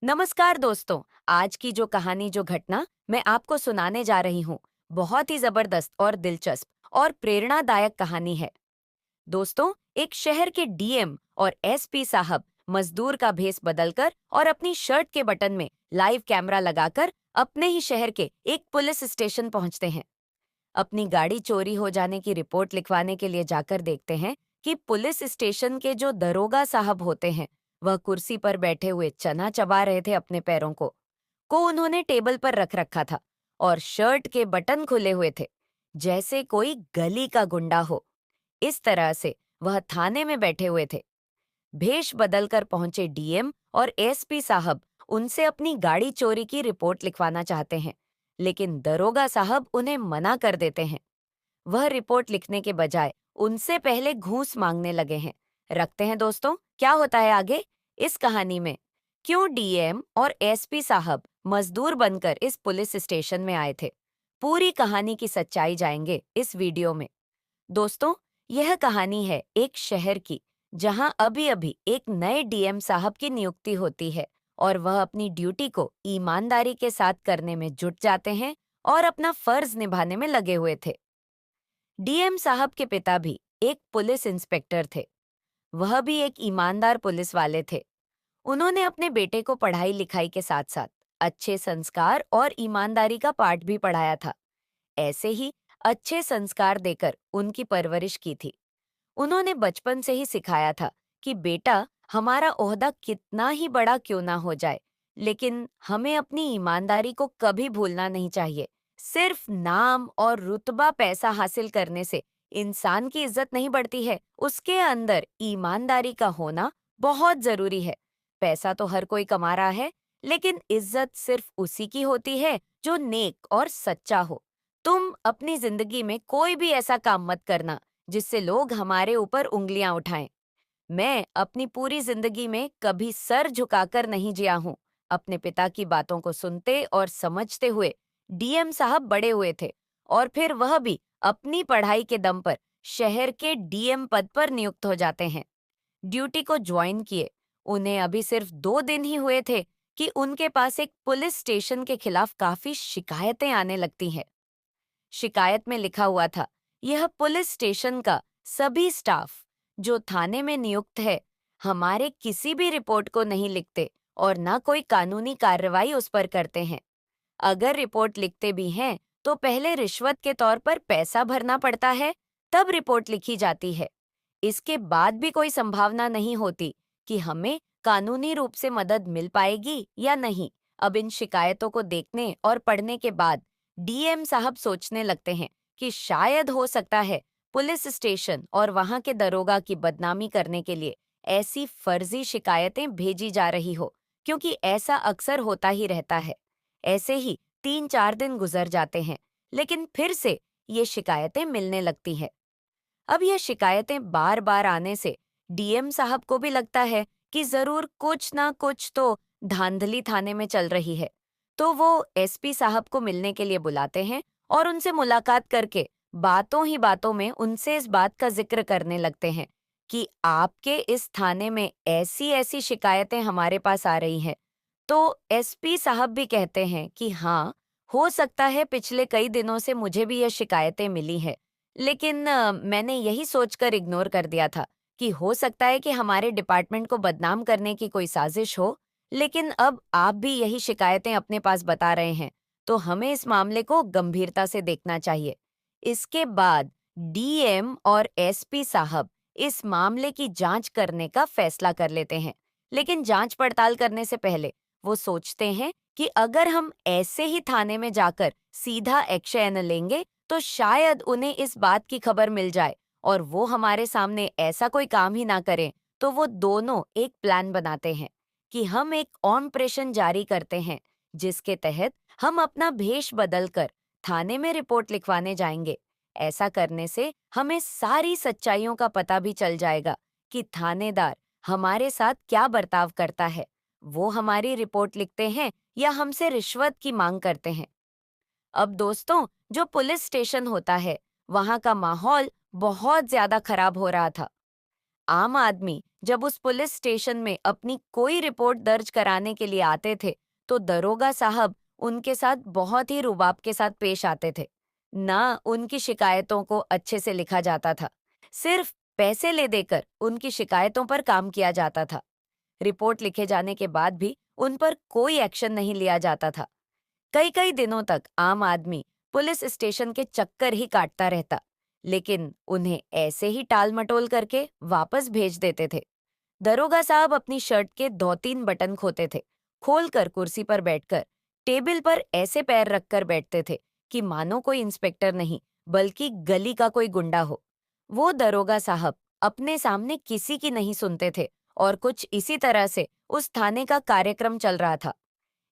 नमस्कार दोस्तों। आज की जो कहानी जो घटना मैं आपको सुनाने जा रही हूँ, बहुत ही जबरदस्त और दिलचस्प और प्रेरणादायक कहानी है। दोस्तों, एक शहर के डीएम और एसपी साहब मजदूर का भेस बदलकर और अपनी शर्ट के बटन में लाइव कैमरा लगाकर अपने ही शहर के एक पुलिस स्टेशन पहुंचते हैं। अपनी गाड़ी चोरी हो जाने की रिपोर्ट लिखवाने के लिए जाकर देखते हैं कि पुलिस स्टेशन के जो दरोगा साहब होते हैं, वह कुर्सी पर बैठे हुए चना चबा रहे थे। अपने पैरों को उन्होंने टेबल पर रख रखा था और शर्ट के बटन खुले हुए थे, जैसे कोई गली का गुंडा हो। इस तरह से वह थाने में बैठे हुए थे। भेष बदलकर पहुंचे डीएम और एसपी साहब उनसे अपनी गाड़ी चोरी की रिपोर्ट लिखवाना चाहते हैं, लेकिन दरोगा साहब उन्हें मना कर देते हैं। वह रिपोर्ट लिखने के बजाय उनसे पहले घूस मांगने लगे हैं। रखते हैं दोस्तों, क्या होता है आगे इस कहानी में। क्यों डीएम और एसपी साहब मजदूर बनकर इस पुलिस स्टेशन में आए थे, पूरी कहानी की सच्चाई जाएंगे इस वीडियो में। दोस्तों, यह कहानी है एक शहर की, जहां अभी-अभी एक नए डीएम साहब की नियुक्ति होती है और वह अपनी ड्यूटी को ईमानदारी के साथ करने में जुट जाते हैं और अपना फर्ज निभाने में लगे हुए थे। डीएम साहब के पिता भी एक पुलिस इंस्पेक्टर थे। वह भी एक ईमानदार पुलिस वाले थे। उन्होंने अपने बेटे को पढ़ाई लिखाई के साथ साथ अच्छे संस्कार और ईमानदारी का पाठ भी पढ़ाया था। ऐसे ही अच्छे संस्कार देकर उनकी परवरिश की थी। उन्होंने बचपन से ही सिखाया था कि बेटा, हमारा ओहदा कितना ही बड़ा क्यों ना हो जाए, लेकिन हमें अपनी ईमानदारी को कभी भूलना नहीं चाहिए। सिर्फ नाम और रुतबा पैसा हासिल करने से इंसान की इज्जत नहीं बढ़ती है, उसके अंदर ईमानदारी का होना बहुत जरूरी है। पैसा तो हर कोई कमा रहा है, लेकिन इज्जत सिर्फ उसी की होती है जो नेक और सच्चा हो। तुम अपनी जिंदगी में कोई भी ऐसा काम मत करना जिससे लोग हमारे ऊपर उंगलियां उठाएं। मैं अपनी पूरी जिंदगी में कभी सर झुकाकर नहीं जिया हूँ। अपने पिता की बातों को सुनते और समझते हुए डीएम साहब बड़े हुए थे, और फिर वह भी अपनी पढ़ाई के दम पर शहर के डीएम पद पर नियुक्त हो जाते हैं। ड्यूटी को ज्वाइन किए उन्हें अभी सिर्फ 2 दिन ही हुए थे कि उनके पास एक पुलिस स्टेशन के खिलाफ काफी शिकायतें आने लगती हैं। शिकायत में लिखा हुआ था, यह पुलिस स्टेशन का सभी स्टाफ जो थाने में नियुक्त है, हमारे किसी भी रिपोर्ट को नहीं लिखते और ना कोई कानूनी कार्रवाई उस पर करते हैं। अगर रिपोर्ट लिखते भी हैं तो पहले रिश्वत के तौर पर पैसा भरना पड़ता है, तब रिपोर्ट लिखी जाती है। इसके बाद भी कोई संभावना नहीं होती कि हमें कानूनी रूप से मदद मिल पाएगी या नहीं। अब इन शिकायतों को देखने और पढ़ने के बाद डीएम साहब सोचने लगते हैं कि शायद हो सकता है पुलिस स्टेशन और वहां के दरोगा की बदनामी करने के लिए ऐसी फर्जी शिकायतें भेजी जा रही हो, क्योंकि ऐसा अक्सर होता ही रहता है। ऐसे ही 3-4 दिन गुजर जाते हैं, लेकिन फिर से ये शिकायतें मिलने लगती हैं। अब ये शिकायतें बार बार आने से डीएम साहब को भी लगता है कि जरूर कुछ ना कुछ तो धांधली थाने में चल रही है। तो वो एसपी साहब को मिलने के लिए बुलाते हैं और उनसे मुलाकात करके बातों ही बातों में उनसे इस बात का जिक्र करने लगते हैं कि आपके इस थाने में ऐसी ऐसी शिकायतें हमारे पास आ रही हैं। तो एसपी साहब भी कहते हैं कि हाँ, हो सकता है पिछले कई दिनों से मुझे भी ये शिकायतें मिली है, लेकिन मैंने यही सोचकर इग्नोर कर दिया था कि हो सकता है कि हमारे डिपार्टमेंट को बदनाम करने की कोई साजिश हो। लेकिन अब आप भी यही शिकायतें अपने पास बता रहे हैं, तो हमें इस मामले को गंभीरता से देखना चाहिए। इसके बाद डीएम और एसपी साहब इस मामले की जांच करने का फैसला कर लेते हैं, लेकिन जांच पड़ताल करने से पहले वो सोचते हैं कि अगर हम ऐसे ही थाने में जाकर सीधा एक्शन लेंगे तो शायद उन्हें इस बात की खबर मिल जाए और वो हमारे सामने ऐसा कोई काम ही ना करें। तो वो दोनों एक प्लान बनाते हैं कि हम एक ऑपरेशन जारी करते हैं, जिसके तहत हम अपना भेष बदलकर थाने में रिपोर्ट लिखवाने जाएंगे। ऐसा करने से हमें सारी सच्चाइयों का पता भी चल जाएगा कि थानेदार हमारे साथ क्या बर्ताव करता है। वो हमारी रिपोर्ट लिखते हैं या हमसे रिश्वत की मांग करते हैं। अब दोस्तों, जो पुलिस स्टेशन होता है, वहां का माहौल बहुत ज्यादा खराब हो रहा था। आम आदमी जब उस पुलिस स्टेशन में अपनी कोई रिपोर्ट दर्ज कराने के लिए आते थे, तो दरोगा साहब उनके साथ बहुत ही रुबाब के साथ पेश आते थे। ना उनकी शिकायतों को अच्छे से लिखा जाता था, सिर्फ पैसे ले देकर उनकी शिकायतों पर काम किया जाता था। रिपोर्ट लिखे जाने के बाद भी उन पर कोई एक्शन नहीं लिया जाता था। कई कई दिनों तक आम आदमी पुलिस स्टेशन के चक्कर ही काटता रहता, लेकिन उन्हें ऐसे ही टाल मटोल करके वापस भेज देते थे। दरोगा साहब अपनी शर्ट के 2-3 बटन खोते थे, खोलकर कुर्सी पर बैठकर टेबल पर ऐसे पैर रखकर बैठते थे कि मानो कोई इंस्पेक्टर नहीं, बल्कि गली का कोई गुंडा हो। वो दरोगा साहब अपने सामने किसी की नहीं सुनते थे और कुछ इसी तरह से उस थाने का कार्यक्रम चल रहा था।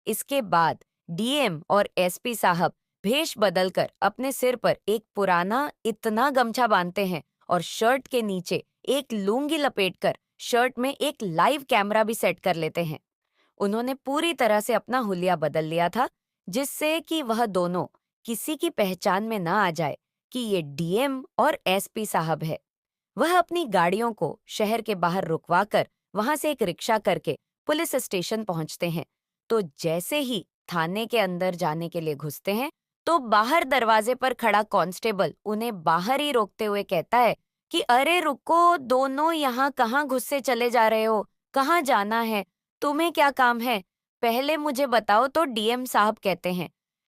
इसके बाद डीएम और एसपी साहब भेष बदलकर अपने सिर पर एक पुराना इतना गमछा बांधते हैं और शर्ट के नीचे एक लुंगी लपेटकर शर्ट में एक लाइव कैमरा भी सेट कर लेते हैं। उन्होंने पूरी तरह से अपना हुलिया बदल लिया था, जिससे कि वह दोनों किसी की पहचान में ना आ जाए कि ये डीएम और एसपी साहब है। वह अपनी गाड़ियों को शहर के बाहर रुकवाकर वहां से एक रिक्शा करके पुलिस स्टेशन पहुंचते हैं। तो जैसे ही थाने के अंदर जाने के लिए घुसते हैं, तो बाहर दरवाजे पर खड़ा कांस्टेबल उन्हें बाहर ही रोकते हुए कहता है कि अरे रुको, दोनों यहाँ कहाँ घुसे चले जा रहे हो? कहाँ जाना है? तुम्हें क्या काम है? पहले मुझे बताओ। तो डीएम साहब कहते हैं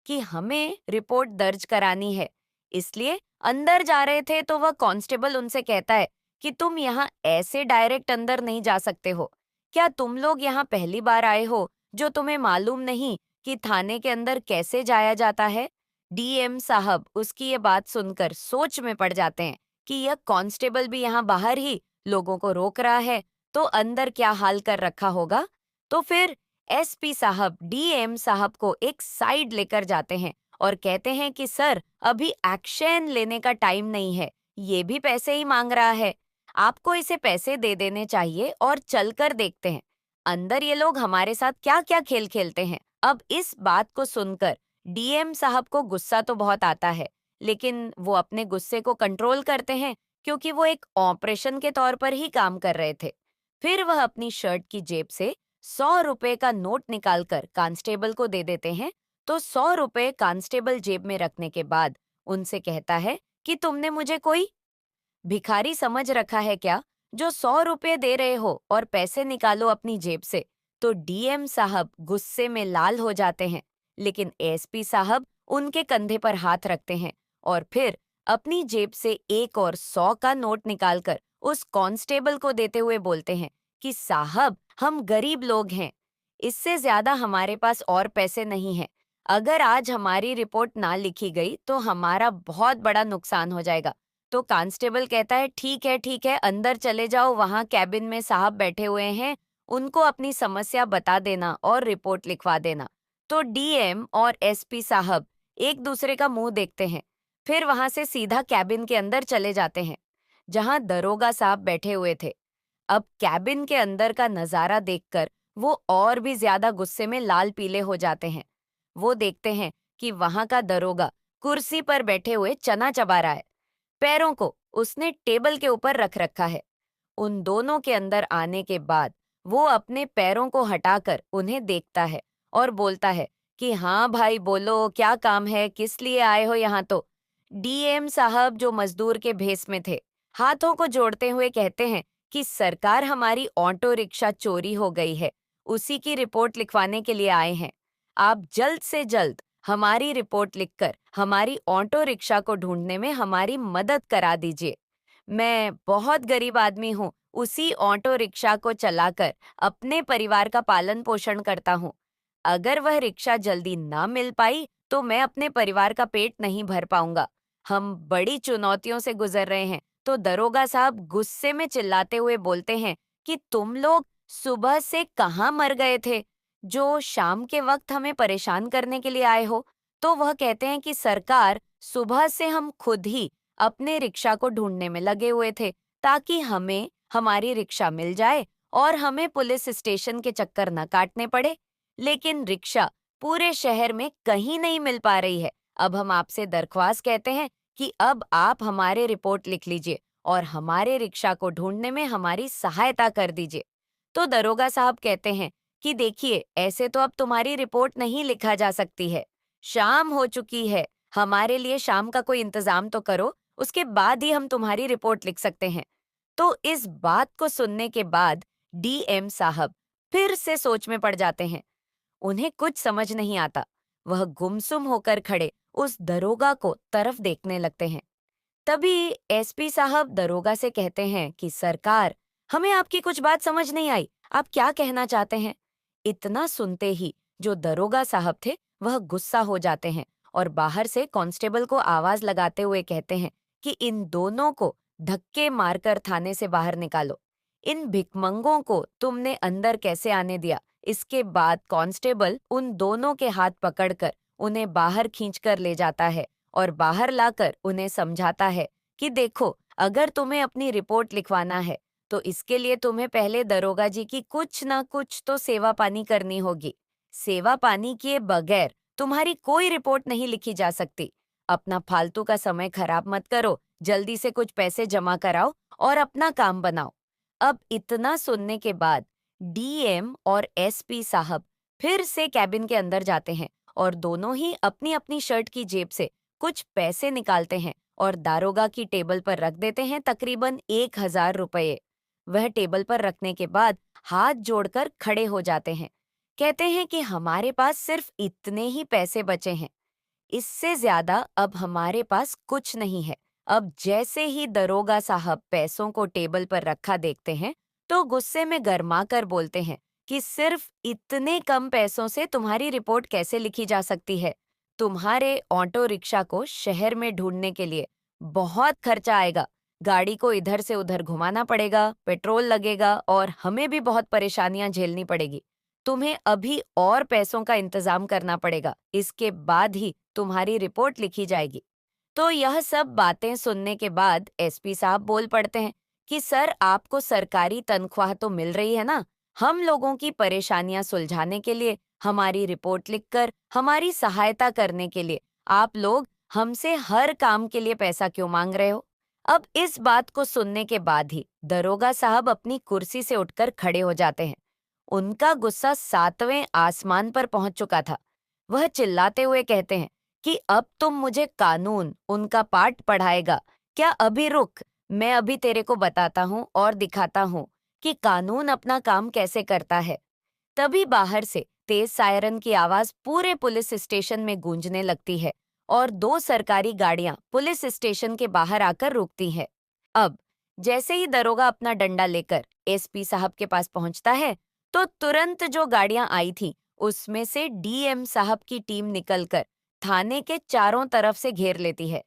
कि हमें रिपोर्ट दर्ज करानी है, इसलिए अंदर जा रहे थे। तो वह कांस्टेबल उनसे कहता है कि तुम यहाँ ऐसे डायरेक्ट अंदर नहीं जा सकते हो। क्या तुम लोग यहाँ पहली बार आए हो, जो तुम्हें मालूम नहीं कि थाने के अंदर कैसे जाया जाता है? डीएम साहब उसकी ये बात सुनकर सोच में पड़ जाते हैं कि यह कांस्टेबल भी यहाँ बाहर ही लोगों को रोक रहा है, तो अंदर क्या हाल कर रखा होगा। तो फिर एसपी साहब डीएम साहब को एक साइड लेकर जाते हैं और कहते हैं कि सर, अभी एक्शन लेने का टाइम नहीं है, ये भी पैसे ही मांग रहा है। आपको इसे पैसे दे देने चाहिए और चलकर देखते हैं अंदर ये लोग हमारे साथ क्या क्या खेल खेलते हैं। अब इस बात को सुनकर डीएम साहब को गुस्सा तो बहुत आता है, लेकिन वो अपने गुस्से को कंट्रोल करते हैं, क्योंकि वो एक ऑपरेशन के तौर पर ही काम कर रहे थे। फिर वह अपनी शर्ट की जेब से 100 रुपए का नोट निकालकर कांस्टेबल को दे देते हैं। तो 100 रुपए कांस्टेबल जेब में रखने के बाद उनसे कहता है कि तुमने मुझे कोई भिखारी समझ रखा है क्या, जो 100 रुपए दे रहे हो और पैसे निकालो अपनी जेब से। तो डीएम साहब गुस्से में लाल हो जाते हैं, लेकिन एसपी साहब उनके कंधे पर हाथ रखते हैं और फिर अपनी जेब से एक और 100 का नोट निकालकर उस कांस्टेबल को देते हुए बोलते हैं कि साहब, हम गरीब लोग हैं, इससे ज्यादा हमारे पास और पैसे नहीं हैं। अगर आज हमारी रिपोर्ट ना लिखी गई तो हमारा बहुत बड़ा नुकसान हो जाएगा। तो कांस्टेबल कहता है ठीक है, अंदर चले जाओ, वहां कैबिन में साहब बैठे हुए हैं, उनको अपनी समस्या बता देना और रिपोर्ट लिखवा देना। तो डीएम और एसपी साहब एक दूसरे का मुंह देखते हैं, फिर वहां से सीधा कैबिन के अंदर चले जाते हैं, जहां दरोगा साहब बैठे हुए थे। अब कैबिन के अंदर का नजारा देखकर वो और भी ज्यादा गुस्से में लाल पीले हो जाते हैं। वो देखते हैं कि वहां का दरोगा कुर्सी पर बैठे हुए चना चबा रहा है, पैरों को उसने टेबल के ऊपर रख रखा है। उन दोनों के अंदर आने के बाद वो अपने पैरों को हटाकर उन्हें देखता है और बोलता है कि हाँ भाई, बोलो क्या काम है, किस लिए आए हो यहाँ। तो डीएम साहब, जो मजदूर के भेस में थे, हाथों को जोड़ते हुए कहते हैं कि सरकार, हमारी ऑटो रिक्शा चोरी हो गई है, उसी की रिपोर्ट लिखवाने के लिए आए हैं। आप जल्द से जल्द हमारी रिपोर्ट लिखकर हमारी ऑटो रिक्शा को ढूंढने में हमारी मदद करा दीजिए। मैं बहुत गरीब आदमी हूँ, उसी ऑटो रिक्शा को चलाकर अपने परिवार का पालन पोषण करता हूँ। अगर वह रिक्शा जल्दी ना मिल पाई तो मैं अपने परिवार का पेट नहीं भर पाऊंगा। हम बड़ी चुनौतियों से गुजर रहे हैं। तो दरोगा साहब गुस्से में चिल्लाते हुए बोलते हैं कि तुम लोग सुबह से कहाँ मर गए थे, जो शाम के वक्त हमें परेशान करने के लिए आए हो। तो वह कहते हैं कि सरकार, सुबह से हम खुद ही अपने रिक्शा को ढूंढने में लगे हुए थे, ताकि हमें हमारी रिक्शा मिल जाए और हमें पुलिस स्टेशन के चक्कर न काटने पड़े। लेकिन रिक्शा पूरे शहर में कहीं नहीं मिल पा रही है। अब हम आपसे दरख्वास्त कहते हैं कि अब आप हमारे रिपोर्ट लिख लीजिए और हमारे रिक्शा को ढूंढने में हमारी सहायता कर दीजिए। तो दरोगा साहब कहते हैं कि देखिए, ऐसे तो अब तुम्हारी रिपोर्ट नहीं लिखा जा सकती है। शाम हो चुकी है, हमारे लिए शाम का कोई इंतजाम तो करो, उसके बाद ही हम तुम्हारी रिपोर्ट लिख सकते हैं। तो इस बात को सुनने के बाद डीएम साहब फिर से सोच में पड़ जाते हैं। उन्हें कुछ समझ नहीं आता। वह गुमसुम होकर खड़े उस दरोगा को तरफ देखने लगते हैं। तभी एसपी साहब दरोगा से कहते हैं कि सरकार, हमें आपकी कुछ बात समझ नहीं आई, आप क्या कहना चाहते हैं? इतना सुनते ही जो दरोगा साहब थे वह गुस्सा हो जाते हैं और बाहर से कांस्टेबल को आवाज लगाते हुए कहते हैं कि इन दोनों को धक्के मारकर थाने से बाहर निकालो। इन भिखमंगों को तुमने अंदर कैसे आने दिया? इसके बाद कांस्टेबल उन दोनों के हाथ पकड़कर उन्हें बाहर खींचकर ले जाता है और बाहर लाकर उन्हें समझाता है कि देखो, अगर तुम्हें अपनी रिपोर्ट लिखवाना है तो इसके लिए तुम्हें पहले दरोगा जी की कुछ ना कुछ तो सेवा पानी करनी होगी। सेवा पानी किए बगैर तुम्हारी कोई रिपोर्ट नहीं लिखी जा सकती। अपना फालतू का समय खराब मत करो, जल्दी से कुछ पैसे जमा कराओ और अपना काम बनाओ। अब इतना सुनने के बाद डीएम और एसपी साहब फिर से कैबिन के अंदर जाते हैं और दोनों ही अपनी अपनी शर्ट की जेब से कुछ पैसे निकालते हैं और दारोगा की टेबल पर रख देते हैं, तकरीबन 1,000 रुपये। वह टेबल पर रखने के बाद हाथ जोड़कर खड़े हो जाते हैं। कहते हैं कि हमारे पास सिर्फ इतने ही पैसे बचे हैं, इससे ज्यादा अब हमारे पास कुछ नहीं है। अब जैसे ही दरोगा साहब पैसों को टेबल पर रखा देखते हैं तो गुस्से में गरमा कर बोलते हैं कि सिर्फ इतने कम पैसों से तुम्हारी रिपोर्ट कैसे लिखी जा सकती है? तुम्हारे ऑटो रिक्शा को शहर में ढूंढने के लिए बहुत खर्चा आएगा। गाड़ी को इधर से उधर घुमाना पड़ेगा, पेट्रोल लगेगा और हमें भी बहुत परेशानियां झेलनी पड़ेगी। तुम्हें अभी और पैसों का इंतजाम करना पड़ेगा, इसके बाद ही तुम्हारी रिपोर्ट लिखी जाएगी। तो यह सब बातें सुनने के बाद एसपी साहब बोल पड़ते हैं कि सर, आपको सरकारी तनख्वाह तो मिल रही है ना? हम लोगों की परेशानियां सुलझाने के लिए, हमारी रिपोर्ट लिखकर हमारी सहायता करने के लिए आप लोग हमसे हर काम के लिए पैसा क्यों मांग रहे हो? अब इस बात को सुनने के बाद ही दरोगा साहब अपनी कुर्सी से उठकर खड़े हो जाते हैं। उनका गुस्सा 7वें आसमान पर पहुंच चुका था। वह चिल्लाते हुए कहते हैं कि अब तुम मुझे कानून उनका पाठ पढ़ाएगा क्या? अभी रुक, मैं अभी तेरे को बताता हूँ और दिखाता हूँ कि कानून अपना काम कैसे करता है। तभी बाहर से तेज सायरन की आवाज पूरे पुलिस स्टेशन में गूंजने लगती है और 2 सरकारी गाड़ियां पुलिस स्टेशन के बाहर आकर रुकती हैं। अब जैसे ही दरोगा अपना डंडा लेकर एसपी साहब के पास पहुंचता है तो तुरंत जो गाड़ियां आई थी उसमें से डीएम साहब की टीम निकलकर थाने के चारों तरफ से घेर लेती है।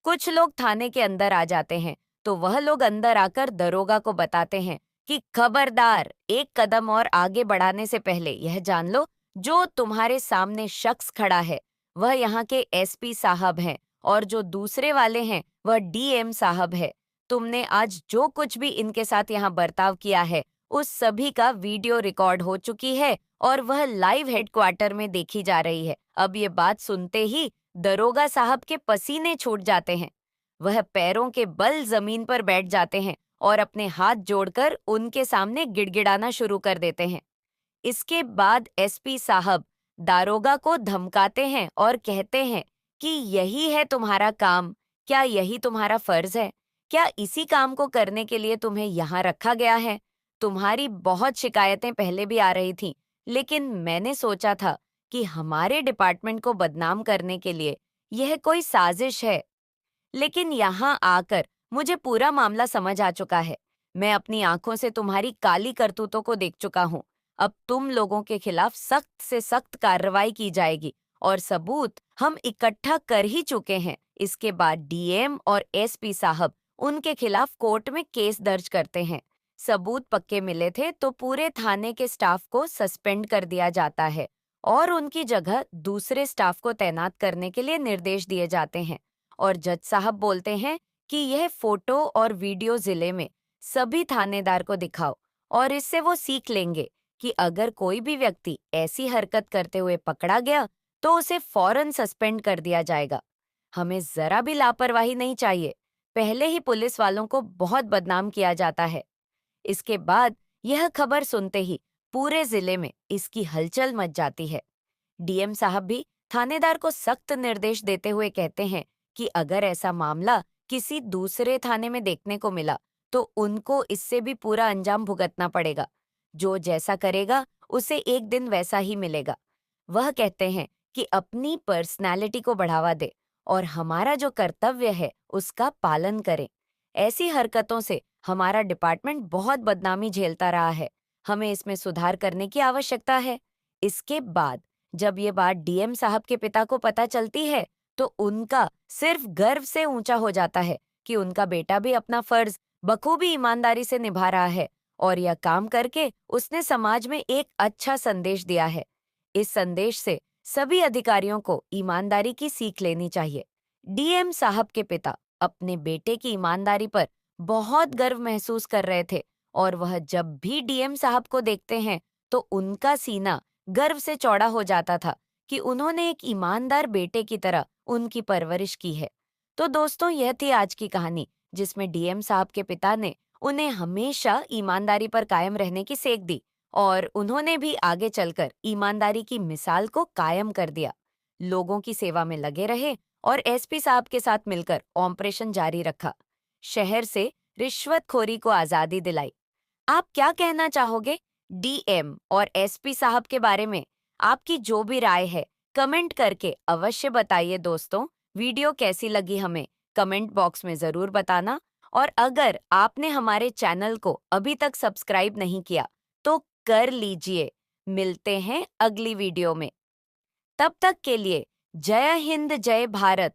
कुछ लोग थाने के अंदर आ जाते हैं तो वह लोग अंदर आकर दरोगा को बताते हैं कि खबरदार, एक कदम और आगे बढ़ाने से पहले यह जान लो, जो तुम्हारे सामने शख्स खड़ा है वह यहाँ के एसपी साहब हैं और जो दूसरे वाले हैं वह डीएम साहब है। तुमने आज जो कुछ भी इनके साथ यहाँ बर्ताव किया है उस सभी का वीडियो रिकॉर्ड हो चुकी है और वह लाइव हेडक्वार्टर में देखी जा रही है। अब ये बात सुनते ही दरोगा साहब के पसीने छूट जाते हैं। वह पैरों के बल जमीन पर बैठ जाते हैं और अपने हाथ जोड़कर उनके सामने गिड़गिड़ाना शुरू कर देते हैं। इसके बाद एसपी साहब दारोगा को धमकाते हैं और कहते हैं कि यही है तुम्हारा काम? क्या यही तुम्हारा फर्ज है? क्या इसी काम को करने के लिए तुम्हें यहाँ रखा गया है? तुम्हारी बहुत शिकायतें पहले भी आ रही थीं, लेकिन मैंने सोचा था कि हमारे डिपार्टमेंट को बदनाम करने के लिए यह कोई साजिश है। लेकिन यहाँ आकर मुझे पूरा मामला समझ आ चुका है। मैं अपनी आंखों से तुम्हारी काली करतूतों को देख चुका हूँ। अब तुम लोगों के खिलाफ सख्त से सख्त कार्रवाई की जाएगी और सबूत हम इकट्ठा कर ही चुके हैं। इसके बाद डीएम और एसपी साहब उनके खिलाफ कोर्ट में केस दर्ज करते हैं। सबूत पक्के मिले थे तो पूरे थाने के स्टाफ को सस्पेंड कर दिया जाता है और उनकी जगह दूसरे स्टाफ को तैनात करने के लिए निर्देश दिए जाते हैं। और जज साहब बोलते हैं कि यह फोटो और वीडियो जिले में सभी थानेदार को दिखाओ और इससे वो सीख लेंगे कि अगर कोई भी व्यक्ति ऐसी हरकत करते हुए पकड़ा गया तो उसे फौरन सस्पेंड कर दिया जाएगा। हमें जरा भी लापरवाही नहीं चाहिए। पहले ही पुलिस वालों को बहुत बदनाम किया जाता है। इसके बाद यह खबर सुनते ही पूरे जिले में इसकी हलचल मच जाती है। डीएम साहब भी थानेदार को सख्त निर्देश देते हुए कहते हैं कि अगर ऐसा मामला किसी दूसरे थाने में देखने को मिला तो उनको इससे भी पूरा अंजाम भुगतना पड़ेगा। जो जैसा करेगा उसे एक दिन वैसा ही मिलेगा। वह कहते हैं कि अपनी पर्सनैलिटी को बढ़ावा दे और हमारा जो कर्तव्य है उसका पालन करें। ऐसी हरकतों से हमारा डिपार्टमेंट बहुत बदनामी झेलता रहा है। हमें इसमें सुधार करने की आवश्यकता है। इसके बाद जब ये बात डीएम साहब के पिता को पता चलती है तो उनका सिर्फ गर्व से ऊंचा हो जाता है कि उनका बेटा भी अपना फर्ज बखूबी ईमानदारी से निभा रहा है और यह काम करके उसने समाज में एक अच्छा संदेश दिया है। इस संदेश से सभी अधिकारियों को ईमानदारी की सीख लेनी चाहिए। डीएम साहब के पिता अपने बेटे की ईमानदारी पर बहुत गर्व महसूस कर रहे थे और वह जब भी डीएम साहब को देखते हैं तो उनका सीना गर्व से चौड़ा हो जाता था कि उन्होंने एक ईमानदार बेटे की तरह उनकी परवरिश की है। तो दोस्तों, यह थी आज की कहानी जिसमें डीएम साहब के पिता ने उन्हें हमेशा ईमानदारी पर कायम रहने की सेक दी और उन्होंने भी आगे चलकर ईमानदारी की मिसाल को कायम कर दिया। लोगों की सेवा में लगे रहे और एसपी साहब के साथ मिलकर ऑपरेशन जारी रखा। शहर से रिश्वतखोरी को आजादी दिलाई। आप क्या कहना चाहोगे डीएम और एसपी साहब के बारे में? आपकी जो भी राय है कमेंट करके अवश्य बताइए दोस्तों। वीडियो कैसी लगी हमें कमेंट बॉक्स में जरूर बताना और अगर आपने हमारे चैनल को अभी तक सब्सक्राइब नहीं किया तो कर लीजिए। मिलते हैं अगली वीडियो में। तब तक के लिए जय हिंद जय भारत।